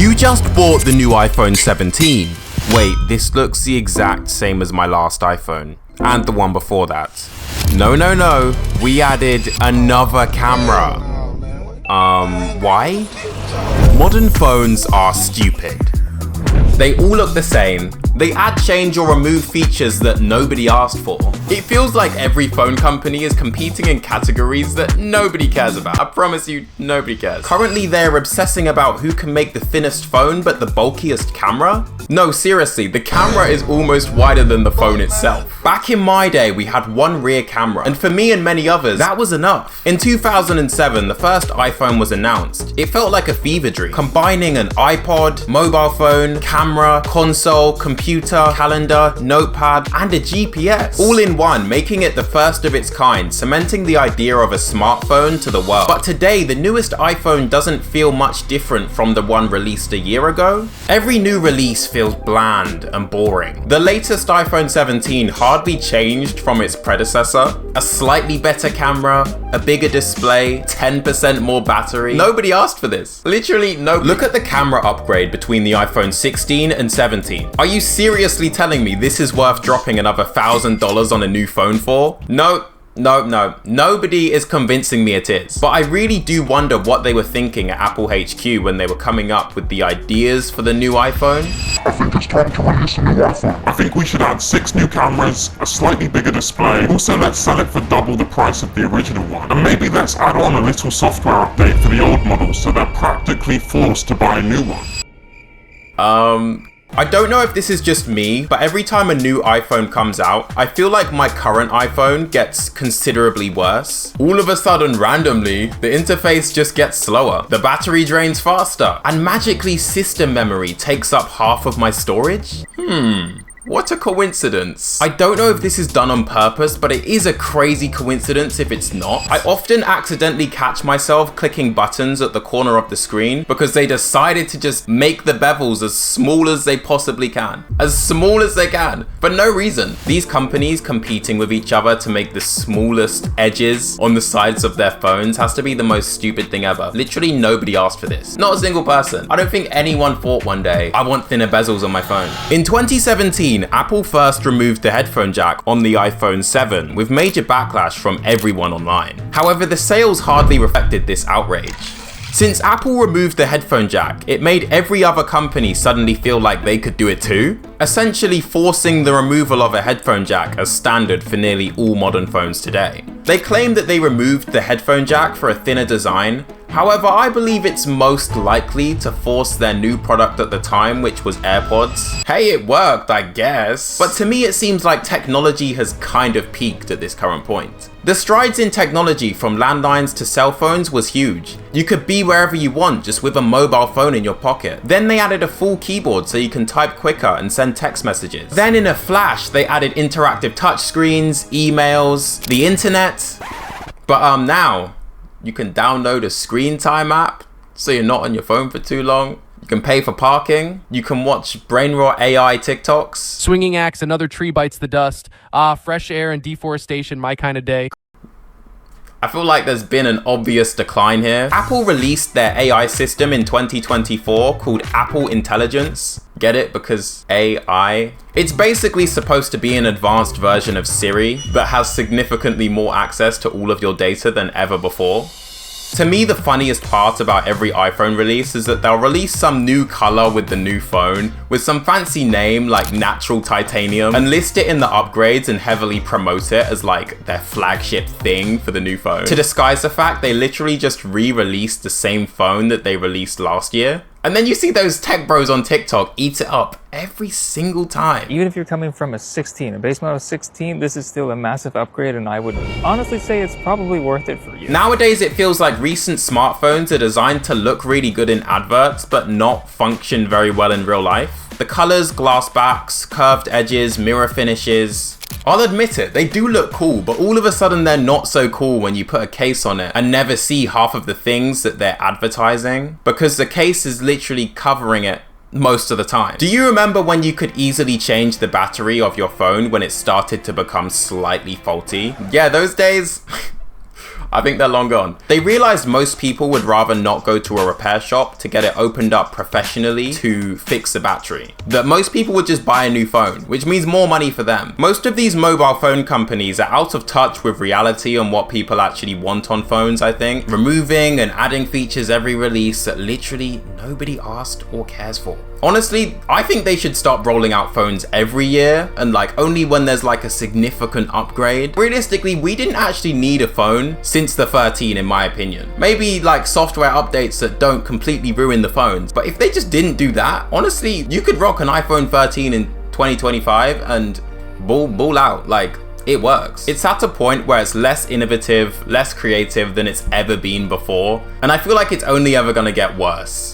You just bought the new iPhone 17. Wait, this looks the exact same as my last iPhone. And the one before that. No. We added another camera. Why? Modern phones are stupid. They all look the same. They add, change, or remove features that nobody asked for. It feels like every phone company is competing in categories that nobody cares about. I promise you, nobody cares. Currently, they're obsessing about who can make the thinnest phone but the bulkiest camera. No, seriously, the camera is almost wider than the phone itself. Back in my day, we had one rear camera, and for me and many others, that was enough. In 2007, the first iPhone was announced. It felt like a fever dream, combining an iPod, mobile phone, camera, console, computer, calendar, notepad, and a GPS, all in one, making it the first of its kind, cementing the idea of a smartphone to the world. But today, the newest iPhone doesn't feel much different from the one released a year ago. Every new release feels bland and boring. The latest iPhone 17 hardly changed from its predecessor. A slightly better camera, a bigger display, 10% more battery. Nobody asked for this. Literally nobody. Look at the camera upgrade between the iPhone 16 and 17. Are you seriously telling me this is worth dropping another $1,000 on a new phone for? No. Nobody is convincing me it is. But I really do wonder what they were thinking at Apple HQ when they were coming up with the ideas for the new iPhone. I think it's time to release a new iPhone. I think we should add 6 new cameras, a slightly bigger display. Also, let's sell it for double the price of the original one. And maybe let's add on a little software update for the old models so they're practically forced to buy a new one. I don't know if this is just me, but every time a new iPhone comes out, I feel like my current iPhone gets considerably worse. All of a sudden, randomly, the interface just gets slower, the battery drains faster, and magically system memory takes up half of my storage? What a coincidence. I don't know if this is done on purpose, but it is a crazy coincidence if it's not. I often accidentally catch myself clicking buttons at the corner of the screen because they decided to just make the bevels as small as they possibly can. As small as they can, for no reason. These companies competing with each other to make the smallest edges on the sides of their phones has to be the most stupid thing ever. Literally nobody asked for this. Not a single person. I don't think anyone thought one day, I want thinner bezels on my phone. In 2017, Apple first removed the headphone jack on the iPhone 7 with major backlash from everyone online. However, the sales hardly reflected this outrage. Since Apple removed the headphone jack, it made every other company suddenly feel like they could do it too, essentially forcing the removal of a headphone jack as standard for nearly all modern phones today. They claim that they removed the headphone jack for a thinner design. However, I believe it's most likely to force their new product at the time, which was AirPods. Hey, it worked, I guess. But to me, it seems like technology has kind of peaked at this current point. The strides in technology from landlines to cell phones was huge. You could be wherever you want just with a mobile phone in your pocket. Then they added a full keyboard so you can type quicker and send text messages. Then in a flash, they added interactive touchscreens, emails, the internet. But now, you can download a screen time app so you're not on your phone for too long. You can pay for parking. You can watch brain rot AI TikToks. Swinging axe, another tree bites the dust. Fresh air and deforestation, my kind of day. I feel like there's been an obvious decline here. Apple released their AI system in 2024 called Apple Intelligence. Get it? Because AI. It's basically supposed to be an advanced version of Siri, but has significantly more access to all of your data than ever before. To me, the funniest part about every iPhone release is that they'll release some new color with the new phone, with some fancy name like natural titanium, and list it in the upgrades and heavily promote it as like their flagship thing for the new phone. To disguise the fact they literally just re-released the same phone that they released last year. And then you see those tech bros on TikTok eat it up every single time. Even if you're coming from a base model 16, this is still a massive upgrade, and I would honestly say it's probably worth it for you. Nowadays, it feels like recent smartphones are designed to look really good in adverts, but not function very well in real life. The colors, glass backs, curved edges, mirror finishes. I'll admit it, they do look cool, but all of a sudden they're not so cool when you put a case on it and never see half of the things that they're advertising, because the case is literally covering it most of the time. Do you remember when you could easily change the battery of your phone when it started to become slightly faulty? Yeah, those days, I think they're long gone. They realized most people would rather not go to a repair shop to get it opened up professionally to fix the battery. That most people would just buy a new phone, which means more money for them. Most of these mobile phone companies are out of touch with reality and what people actually want on phones, I think. Removing and adding features every release that literally nobody asked or cares for. Honestly, I think they should stop rolling out phones every year and like only when there's like a significant upgrade. Realistically, we didn't actually need a phone since the 13 in my opinion. Maybe like software updates that don't completely ruin the phones, but if they just didn't do that, honestly, you could rock an iPhone 13 in 2025 and ball out. Like, it works. It's at a point where it's less innovative, less creative than it's ever been before, and I feel like it's only ever gonna get worse.